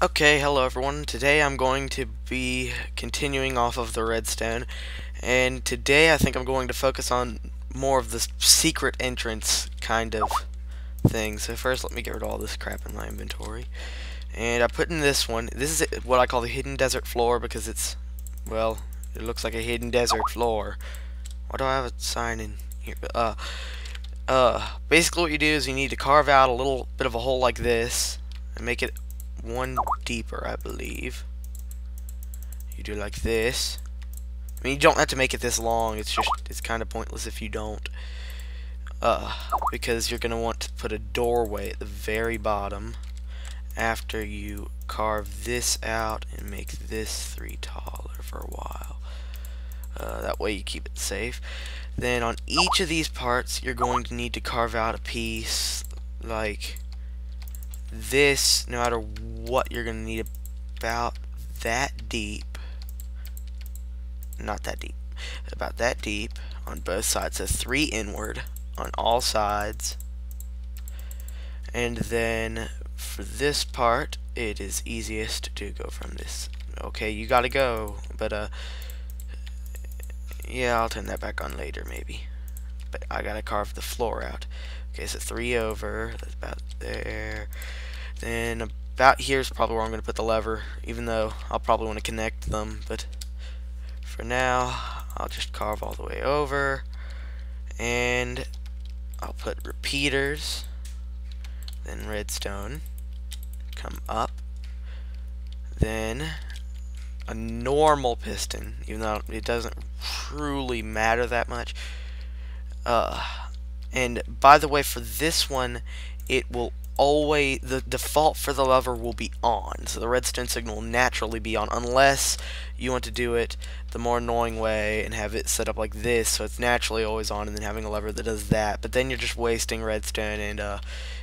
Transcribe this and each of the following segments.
Okay, hello everyone. Today I'm going to be continuing off of the redstone, and today I think I'm going to focus on more of this secret entrance kind of thing. So first let me get rid of all this crap in my inventory. And I put in this one. This is what I call the hidden desert floor because it's, well, it looks like a hidden desert floor. Why do I have a sign in here? Basically what you do is you need to carve out a little bit of a hole like this and make it one deeper, I believe. You do like this. I mean, you don't have to make it this long. It's kind of pointless if you don't. Because you're gonna want to put a doorway at the very bottom after you carve this out and make this 3 taller for a while. That way you keep it safe. Then on each of these parts, you're going to need to carve out a piece like this, no matter what. You're going to need about that deep, not that deep, about that deep on both sides, so 3 inward on all sides. And then for this part, it is easiest to go from this. Okay, you gotta go, but yeah, I'll turn that back on later maybe. But I gotta carve the floor out. Okay, so 3 over, that's about there. Then about here is probably where I'm going to put the lever, even though I'll probably want to connect them. But for now, I'll just carve all the way over. And I'll put repeaters, then redstone, come up. Then a normal piston, even though it doesn't truly matter that much. And by the way, for this one, it will always, the default for the lever will be on, so the redstone signal will naturally be on, unless you want to do it the more annoying way and have it set up like this, so it's naturally always on, and then having a lever that does that. But then you're just wasting redstone, and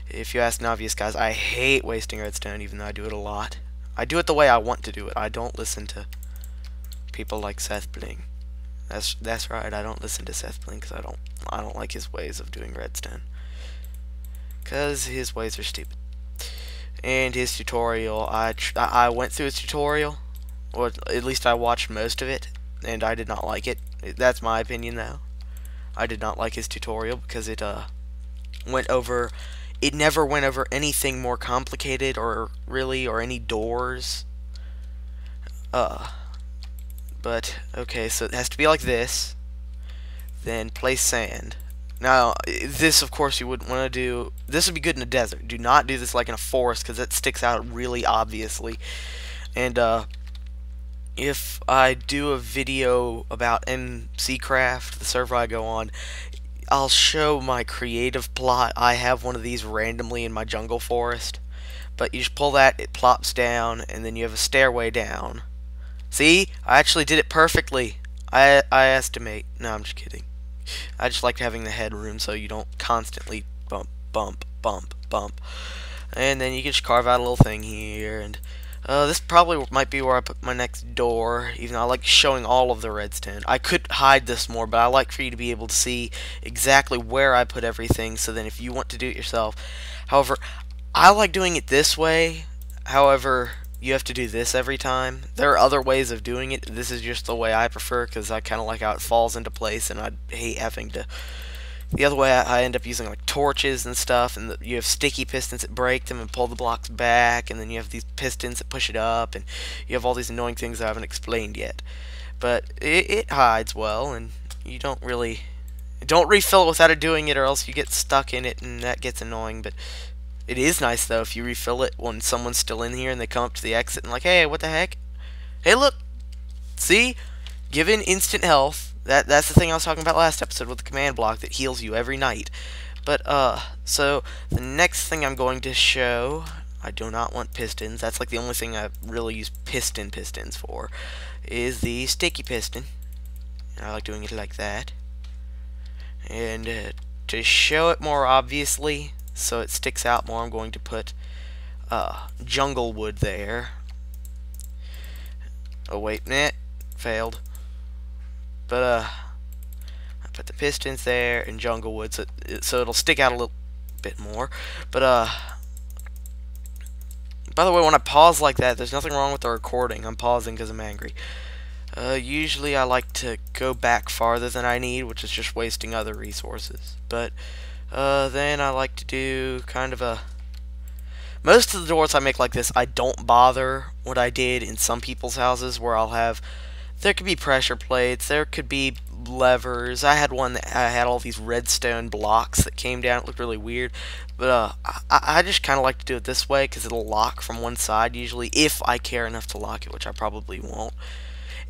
if you ask novice guys, I hate wasting redstone, even though I do it a lot. I do it the way I want to do it. I don't listen to people like Seth Bling. That's right. I don't listen to Seth Bling because I don't like his ways of doing redstone. Because his ways are stupid. And his tutorial, I went through his tutorial, or at least I watched most of it, and I did not like it. That's my opinion, though. I did not like his tutorial because it never went over anything more complicated or any doors. But okay, so it has to be like this. Then place sand. Now, this, of course, you wouldn't want to do. This would be good in a desert. Do not do this like in a forest, because it sticks out really obviously. And if I do a video about MC Craft, the server I go on, I'll show my creative plot. I have one of these randomly in my jungle forest. But you just pull that, it plops down, and then you have a stairway down. See? I actually did it perfectly. I estimate. No, I'm just kidding. I just like having the headroom so you don't constantly bump, bump, bump, bump. And then you can just carve out a little thing here. And this probably might be where I put my next door, even though I like showing all of the redstone. I could hide this more, but I like for you to be able to see exactly where I put everything, so then if you want to do it yourself. However, I like doing it this way. However, you have to do this every time. There are other ways of doing it. This is just the way I prefer because I kind of like how it falls into place, and I hate having to. The other way, I end up using like torches and stuff, and you have sticky pistons that break them and pull the blocks back, and then you have these pistons that push it up, and you have all these annoying things I haven't explained yet. But it hides well, and you don't refill it without it doing it, or else you get stuck in it, and that gets annoying. But it is nice, though, if you refill it when someone's still in here and they come up to the exit and like, hey, what the heck? Hey, look! See? Given instant health. That's the thing I was talking about last episode with the command block that heals you every night. But, so, the next thing I'm going to show, I do not want pistons. That's like the only thing I really use pistons for, is the sticky piston. And I like doing it like that. And, to show it more obviously, so it sticks out more, I'm going to put jungle wood there. Oh wait, nah, failed. But I put the pistons there and jungle wood, so it'll stick out a little bit more. But By the way, when I pause like that, there's nothing wrong with the recording. I'm pausing because I'm angry. Usually I like to go back farther than I need, which is just wasting other resources. But then I like to do kind of a... Most of the doors I make like this, I don't bother what I did in some people's houses where I'll have... There could be pressure plates, there could be levers. I had one that I had all these redstone blocks that came down. It looked really weird. But I just kind of like to do it this way because it'll lock from one side usually, if I care enough to lock it, which I probably won't.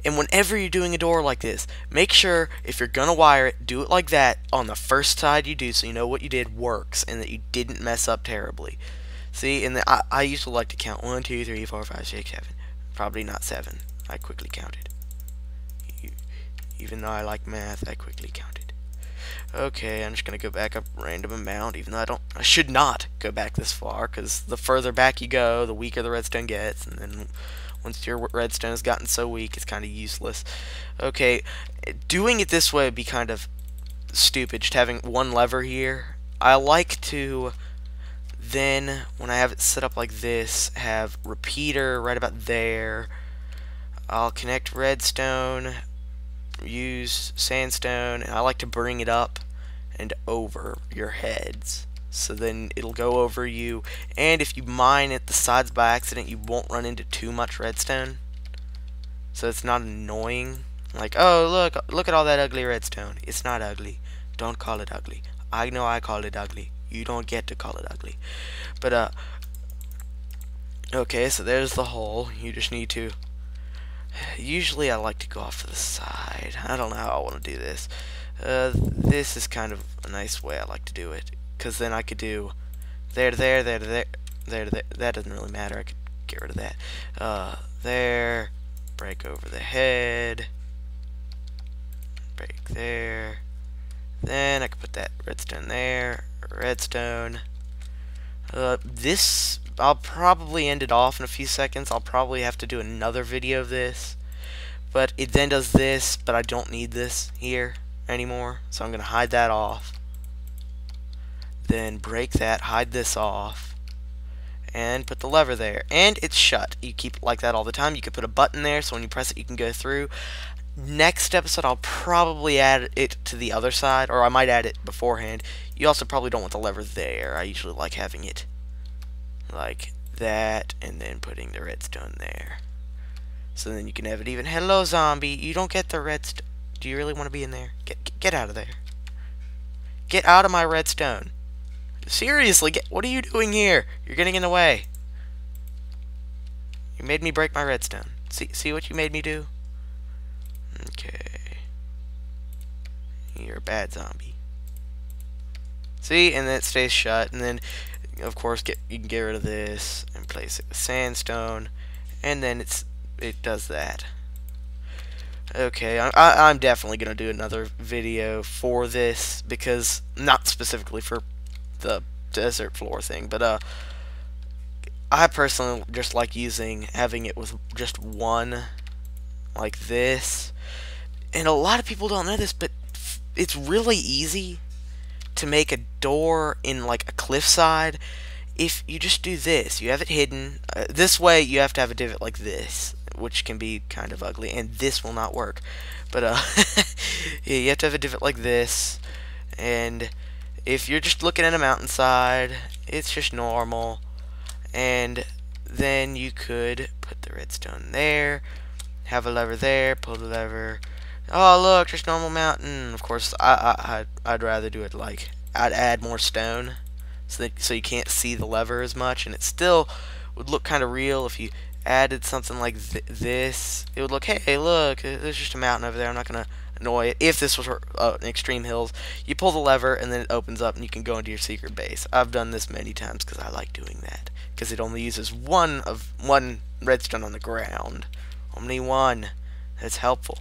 And whenever you're doing a door like this, make sure if you're going to wire it, do it like that on the first side you do so you know what you did works and that you didn't mess up terribly. See, and I used to like to count 1, 2, 3, 4, 5, 6, 7. Probably not 7. I quickly counted. Even though I like math, I quickly counted. Okay, I'm just going to go back a random amount, even though I should not go back this far, because the further back you go, the weaker the redstone gets, and then once your redstone has gotten so weak, it's kind of useless. Okay, doing it this way would be kind of stupid, just having one lever here. I like to then, when I have it set up like this, have repeater right about there. I'll connect redstone, use sandstone, and I like to bring it up and over your heads. So then it'll go over you, and if you mine at the sides by accident, you won't run into too much redstone. So it's not annoying. Like, oh, look at all that ugly redstone. It's not ugly. Don't call it ugly. I know I called it ugly. You don't get to call it ugly. But, okay, so there's the hole. You just need to... Usually I like to go off to the side. I don't know how I want to do this. This is kind of a nice way I like to do it. Because then I could do there to there, there to there, there to there. That doesn't really matter. I could get rid of that. There. Break over the head. Break there. Then I could put that redstone there. Redstone. This, I'll probably end it off in a few seconds. I'll probably have to do another video of this. But it then does this, but I don't need this here anymore. So I'm going to hide that off. Then break that, hide this off, and put the lever there. And it's shut. You keep it like that all the time. You could put a button there so when you press it you can go through. Next episode I'll probably add it to the other side, or I might add it beforehand. You also probably don't want the lever there. I usually like having it like that and then putting the redstone there. So then you can have it even. Hello, zombie. You don't get the redstone. Do you really want to be in there? Get out of there. Get out of my redstone. Seriously, what are you doing here? You're getting in the way. You made me break my redstone. See what you made me do? Okay. You're a bad zombie. See, and then it stays shut, and then, of course, you can get rid of this and place it with sandstone, and then it does that. Okay, I'm definitely gonna do another video for this because not specifically for the desert floor thing, but I personally just like having it with just one like this. And a lot of people don't know this, but it's really easy to make a door in like a cliffside if you just do this. You have it hidden. This way you have to have a divot like this, which can be kind of ugly, and this will not work. But yeah, you have to have a divot like this, and if you're just looking at a mountainside, it's just normal. And then you could put the redstone there, have a lever there, pull the lever. Oh, look, just normal mountain. Of course, I'd rather do it like I'd add more stone so you can't see the lever as much, and it still would look kind of real if you added something like this. It would look, hey, look, there's just a mountain over there. I'm not gonna annoy it. If this was an extreme hills, you pull the lever and then it opens up and you can go into your secret base. I've done this many times because I like doing that, because it only uses one redstone on the ground. Only one. That's helpful.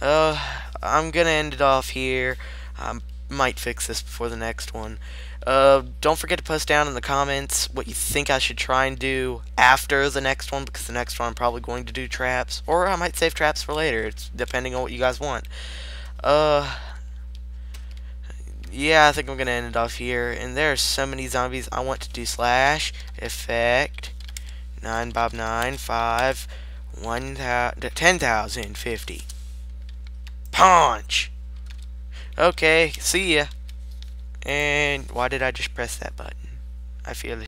I'm gonna end it off here. I might fix this before the next one. Don't forget to post down in the comments what you think I should try and do after the next one, because the next one I'm probably going to do traps, or I might save traps for later. It's depending on what you guys want. Yeah, I think I'm gonna end it off here. And there are so many zombies. I want to do slash effect 9 bob 9 5 10,050. Punch. Okay, see ya. And why did I just press that button? I feel